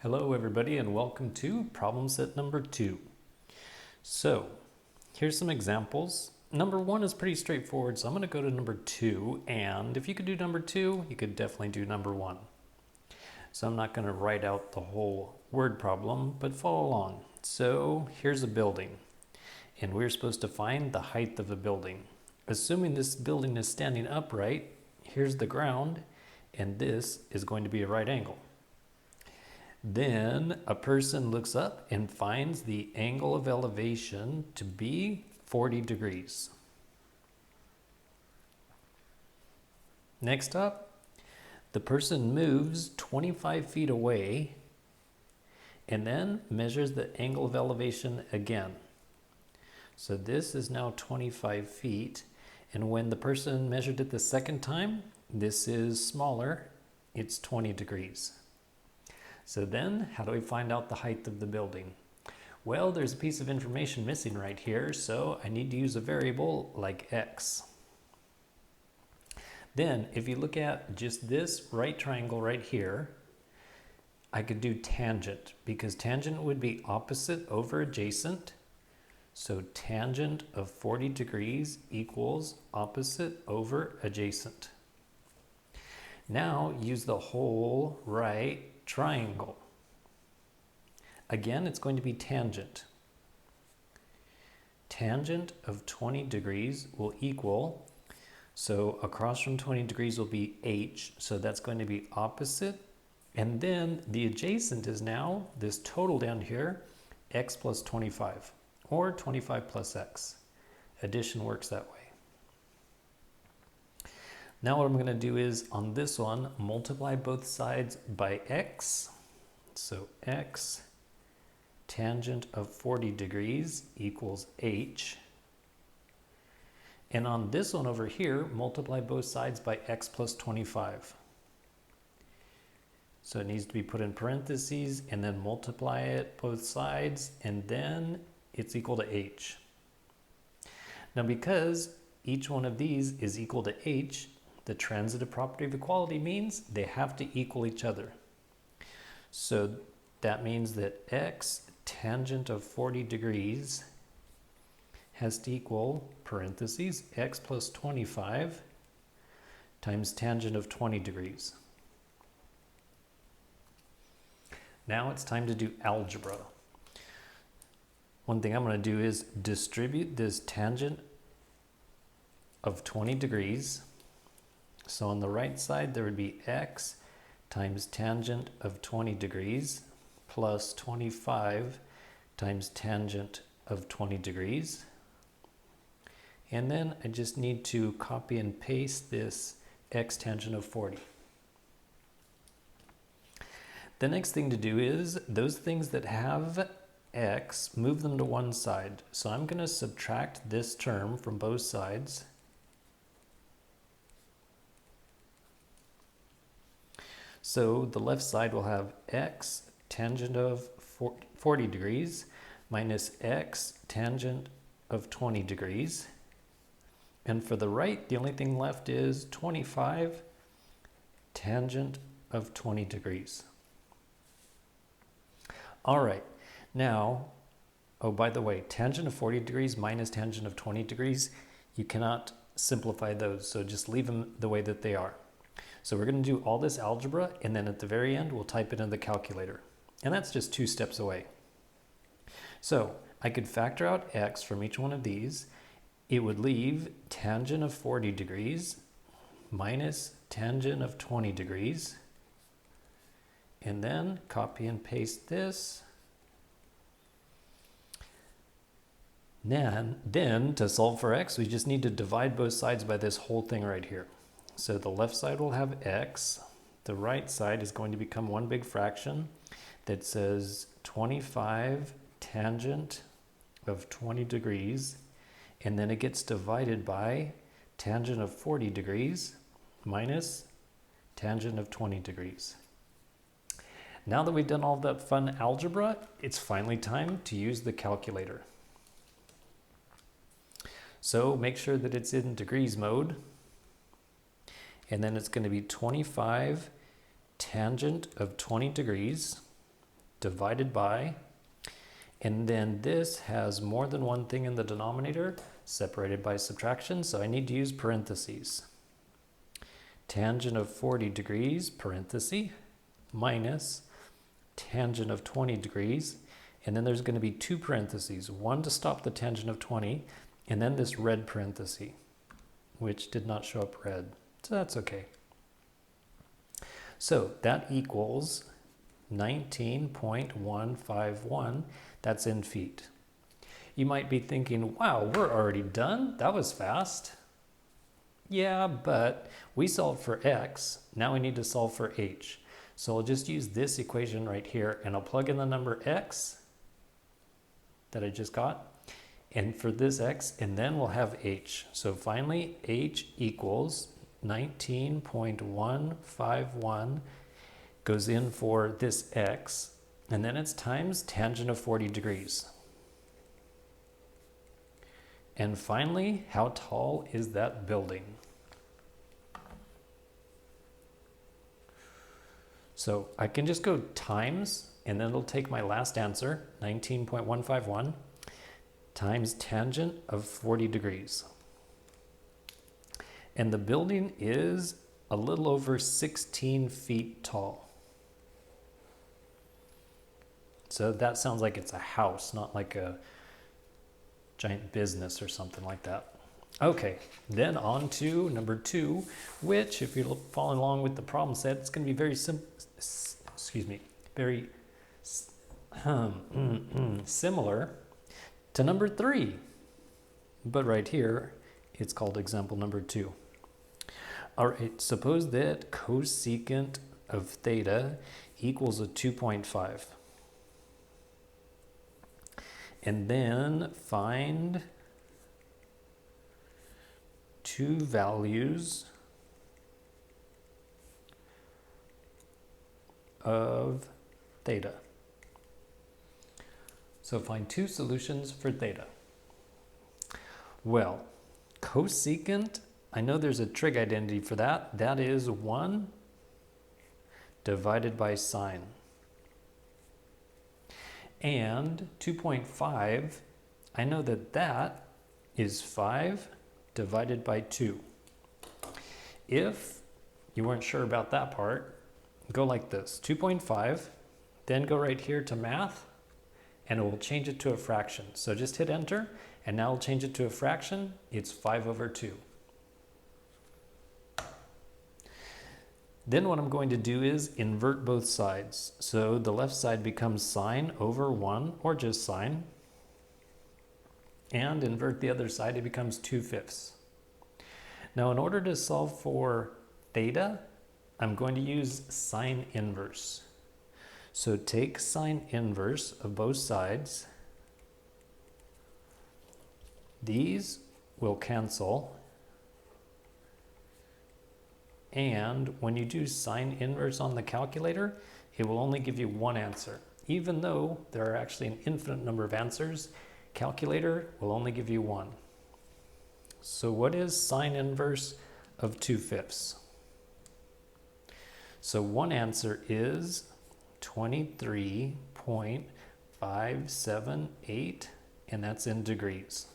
Hello everybody and welcome to problem set number 2. So here's some examples. Number 1 is pretty straightforward, so I'm going to go to number 2, and if you could do number 2, you could definitely do number 1. So I'm not going to write out the whole word problem, but follow along. So here's a building, and we're supposed to find the height of a building. Assuming this building is standing upright, here's the ground, and this is going to be a right angle. Then a person looks up and finds the angle of elevation to be 40 degrees. Next up, the person moves 25 feet away and then measures the angle of elevation again. So this is now 25 feet, and when the person measured it the second time, this is smaller, it's 20 degrees. So then, how do we find out the height of the building? Well, there's a piece of information missing right here, so I need to use a variable like x. Then, if you look at just this right triangle right here, I could do tangent, because tangent would be opposite over adjacent. So tangent of 40 degrees equals opposite over adjacent. Now, use the whole right triangle. Again, it's going to be tangent. Tangent of 20 degrees will equal, so across from 20 degrees will be h, so that's going to be opposite. And then the adjacent is now this total down here, x plus 25, or 25 plus x. Addition works that way. Now what I'm going to do is, on this one, multiply both sides by x. So x tangent of 40 degrees equals h. And on this one over here, multiply both sides by x plus 25. So it needs to be put in parentheses and then multiply it both sides, and then it's equal to h. Now because each one of these is equal to h, the transitive property of equality means they have to equal each other. So that means that x tangent of 40 degrees has to equal, parentheses, x plus 25 times tangent of 20 degrees. Now it's time to do algebra. One thing I'm going to do is distribute this tangent of 20 degrees. So on the right side, there would be x times tangent of 20 degrees plus 25 times tangent of 20 degrees. And then I just need to copy and paste this x tangent of 40. The next thing to do is those things that have x, move them to one side. So I'm going to subtract this term from both sides. So the left side will have x tangent of 40 degrees minus x tangent of 20 degrees. And for the right, the only thing left is 25 tangent of 20 degrees. All right, now, oh, by the way, tangent of 40 degrees minus tangent of 20 degrees, you cannot simplify those, so just leave them the way that they are. So we're going to do all this algebra, and then at the very end, we'll type it in the calculator. And that's just 2 steps away. So I could factor out x from each one of these. It would leave tangent of 40 degrees minus tangent of 20 degrees. And then copy and paste this. Then to solve for x, we just need to divide both sides by this whole thing right here. So the left side will have x. The right side is going to become one big fraction that says 25 tangent of 20 degrees. And then it gets divided by tangent of 40 degrees minus tangent of 20 degrees. Now that we've done all that fun algebra, it's finally time to use the calculator. So make sure that it's in degrees mode. And then it's going to be 25 tangent of 20 degrees divided by, and then this has more than one thing in the denominator, separated by subtraction, so I need to use parentheses. Tangent of 40 degrees, parenthesis, minus tangent of 20 degrees, and then there's going to be two parentheses, one to stop the tangent of 20, and then this red parenthesis, which did not show up red, so that's okay. So that equals 19.151, that's in feet. You might be thinking, wow, we're already done? That was fast. Yeah, but we solved for x, now we need to solve for h. So I'll just use this equation right here, and I'll plug in the number x that I just got, and for this x, and then we'll have h. So finally, h equals 19.151 goes in for this x, and then it's times tangent of 40 degrees. And finally, how tall is that building? So I can just go times, and then it'll take my last answer, 19.151, times tangent of 40 degrees. And the building is a little over 16 feet tall. So that sounds like it's a house, not like a giant business or something like that. Okay, then on to number 2, which, if you're following along with the problem set, it's going to be very similar to number 3. But right here, it's called example number 2. All right, suppose that cosecant of theta equals a 2.5. And then find two values of theta. So find two solutions for theta. Well, cosecant, I know there's a trig identity for that. That is 1 divided by sine. And 2.5, I know that that is 5 divided by 2. If you weren't sure about that part, go like this, 2.5, then go right here to math, and it will change it to a fraction. So just hit enter, and now it'll change it to a fraction. It's 5 over 2. Then what I'm going to do is invert both sides. So the left side becomes sine over 1, or just sine. And invert the other side, it becomes 2/5. Now in order to solve for theta, I'm going to use sine inverse. So take sine inverse of both sides. These will cancel. And when you do sine inverse on the calculator, it will only give you one answer. Even though there are actually an infinite number of answers, calculator will only give you one. So what is sine inverse of 2/5? So one answer is 23.578, and that's in degrees.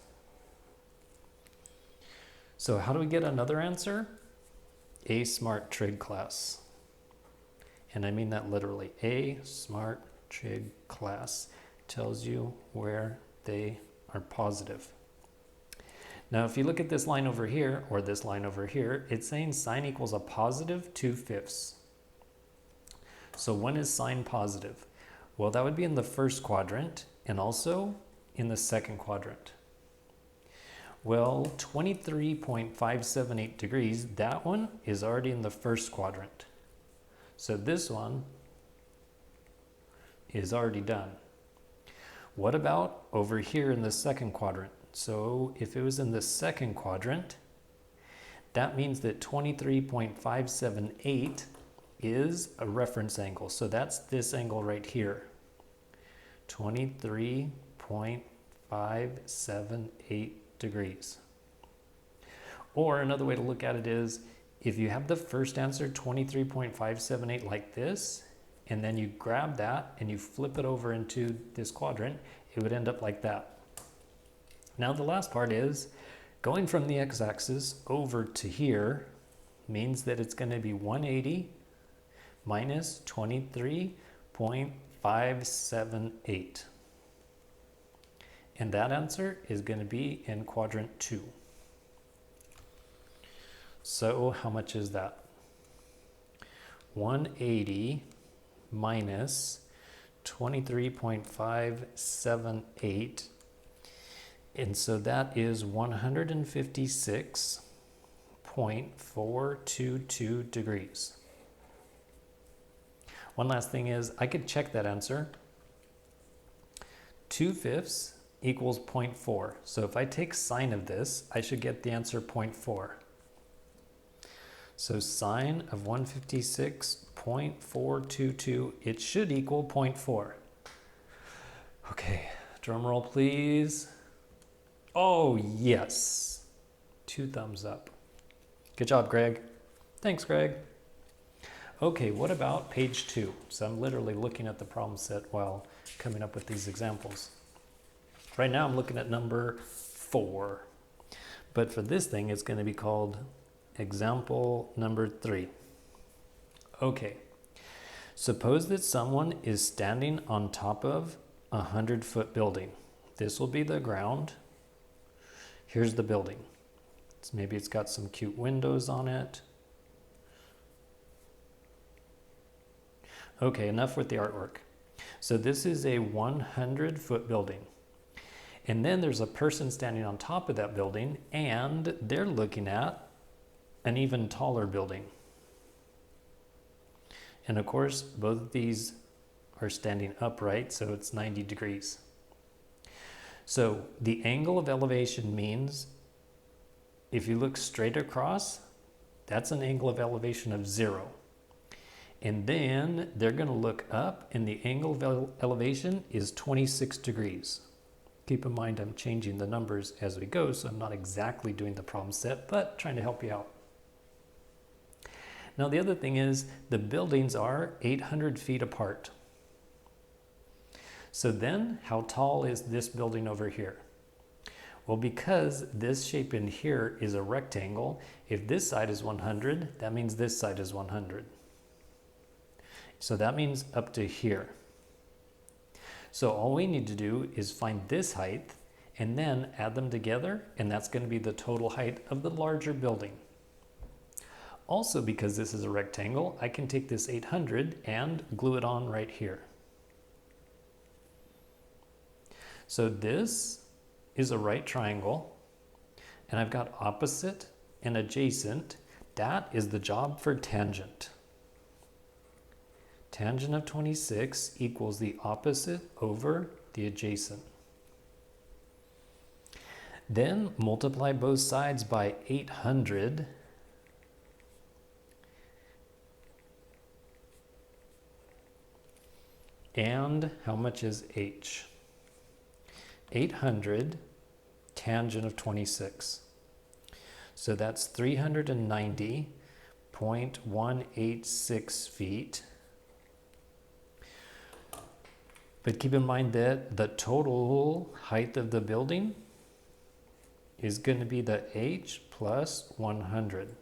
So how do we get another answer? A smart trig class. And I mean that literally. A smart trig class tells you where they are positive. Now if you look at this line over here, or this line over here, it's saying sine equals a positive 2/5. So when is sine positive? Well, that would be in the first quadrant and also in the second quadrant. Well, 23.578 degrees, that one is already in the first quadrant. So this one is already done. What about over here in the second quadrant? So if it was in the second quadrant, that means that 23.578 is a reference angle. So that's this angle right here, 23.578 degrees. Or another way to look at it is, if you have the first answer 23.578 like this, and then you grab that and you flip it over into this quadrant, it would end up like that. Now the last part is going from the x-axis over to here means that it's going to be 180 minus 23.578. And that answer is going to be in quadrant 2. So how much is that? 180 minus 23.578. And so that is 156.422 degrees. One last thing is I could check that answer. 2/5 equals 0.4. So if I take sine of this, I should get the answer 0.4. So sine of 156.422, it should equal 0.4. Okay, drum roll please. Oh yes, 2 thumbs up. Good job, Greg. Thanks, Greg. Okay, what about page 2? So I'm literally looking at the problem set while coming up with these examples. Right now I'm looking at number 4, but for this thing it's going to be called example number 3. Okay, suppose that someone is standing on top of a 100-foot building. This will be the ground. Here's the building. Maybe it's got some cute windows on it. Okay, enough with the artwork. So this is a 100-foot building. And then there's a person standing on top of that building, and they're looking at an even taller building. And of course, both of these are standing upright, so it's 90 degrees. So the angle of elevation means if you look straight across, that's an angle of elevation of 0. And then they're going to look up, and the angle of elevation is 26 degrees. Keep in mind I'm changing the numbers as we go, so I'm not exactly doing the problem set, but trying to help you out. Now the other thing is the buildings are 800 feet apart. So then how tall is this building over here? Well, because this shape in here is a rectangle, if this side is 100, that means this side is 100. So that means up to here. So all we need to do is find this height and then add them together, and that's going to be the total height of the larger building. Also, because this is a rectangle, I can take this 800 and glue it on right here. So this is a right triangle, and I've got opposite and adjacent. That is the job for tangent. Tangent of 26 equals the opposite over the adjacent. Then multiply both sides by 800. And how much is h? 800 tangent of 26. So that's 390.186 feet. But keep in mind that the total height of the building is going to be the h plus 100.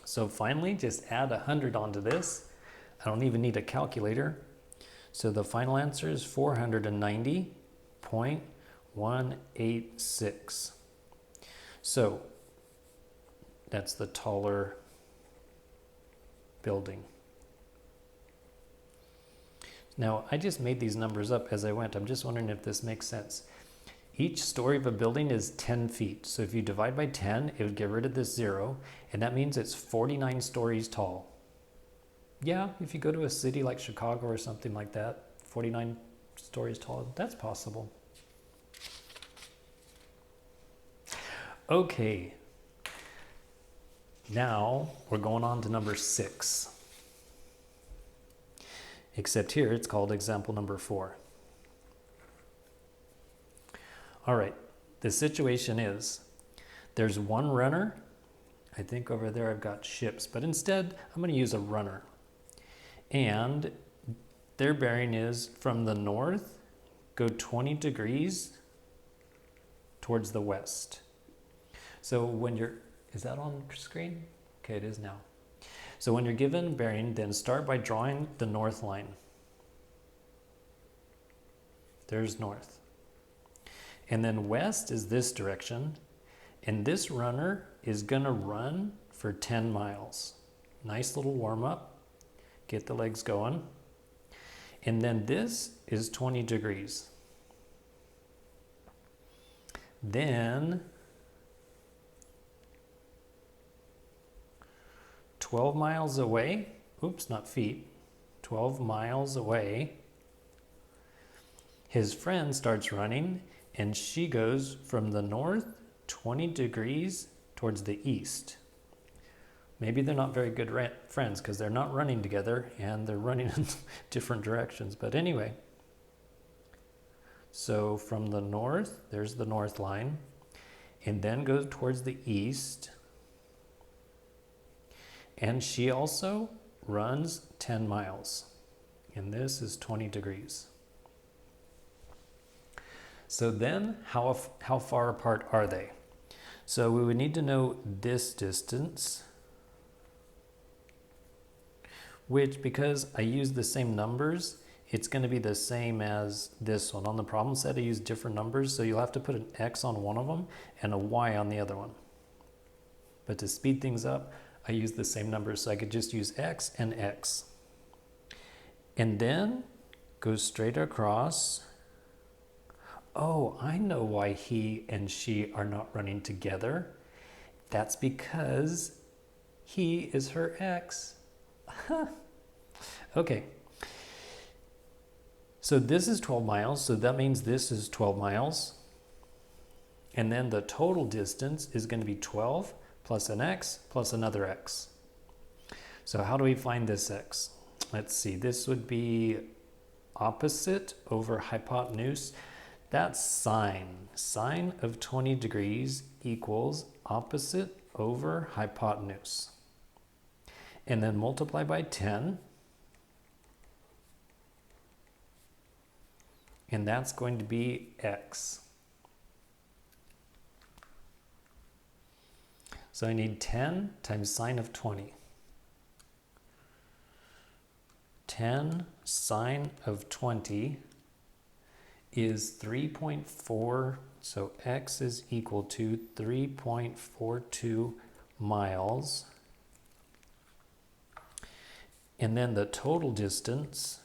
So finally, just add 100 onto this. I don't even need a calculator. So the final answer is 490.186. So that's the taller building. Now, I just made these numbers up as I went. I'm just wondering if this makes sense. Each story of a building is 10 feet. So if you divide by 10, it would get rid of this 0, and that means it's 49 stories tall. Yeah, if you go to a city like Chicago or something like that, 49 stories tall, that's possible. Okay, now we're going on to number 6. Except here it's called example number 4. All right, the situation is there's one runner. I think over there I've got ships, but instead I'm going to use a runner. And their bearing is from the north, go 20 degrees towards the west. So when you're, is that on screen? Okay, it is now. So when you're given bearing, then start by drawing the north line. There's north. And then west is this direction. And this runner is gonna run for 10 miles. Nice little warm up. Get the legs going. And then this is 20 degrees. Then 12 miles away, oops, not feet, 12 miles away, his friend starts running and she goes from the north 20 degrees towards the east. Maybe they're not very good friends because they're not running together and they're running in different directions. But anyway, so from the north, there's the north line, and then goes towards the east. And she also runs 10 miles. And this is 20 degrees. So then, how far apart are they? So we would need to know this distance, which, because I use the same numbers, it's going to be the same as this one. On the problem set, I use different numbers, so you'll have to put an X on one of them and a Y on the other one. But to speed things up, I use the same numbers, so I could just use X and X. And then go straight across. Oh, I know why he and she are not running together. That's because he is her ex. Okay. So this is 12 miles, so that means this is 12 miles. And then the total distance is going to be 12 plus an x plus another x. So how do we find this x? Let's see, this would be opposite over hypotenuse. That's sine. Sine of 20 degrees equals opposite over hypotenuse. And then multiply by 10. And that's going to be x. So I need 10 times sine of 20. 10 sine of 20 is 3.4, so x is equal to 3.42 miles. And then the total distance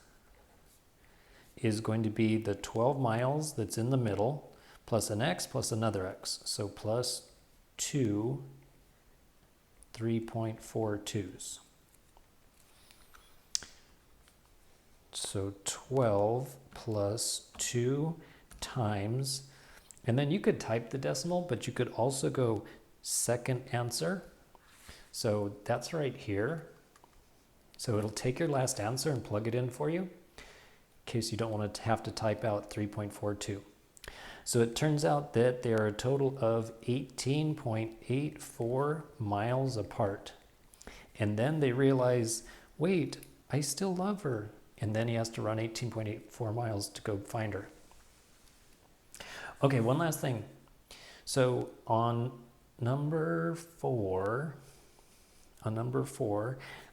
is going to be the 12 miles that's in the middle, plus an x plus another x. So plus 2 3.42s. So 12 plus 2 times, and then you could type the decimal, but you could also go second answer. So that's right here. So it'll take your last answer and plug it in for you, in case you don't want to have to type out 3.42. So it turns out that they are a total of 18.84 miles apart. And then they realize, wait, I still love her. And then he has to run 18.84 miles to go find her. Okay, one last thing. So on number 4,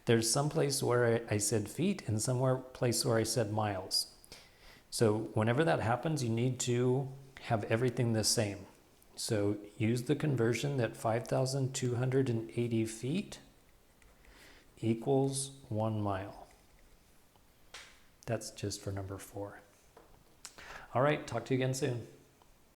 there's some place where I said feet and somewhere place where I said miles. So whenever that happens, you need to have everything the same. So use the conversion that 5,280 feet equals 1 mile. That's just for number 4. All right, talk to you again soon.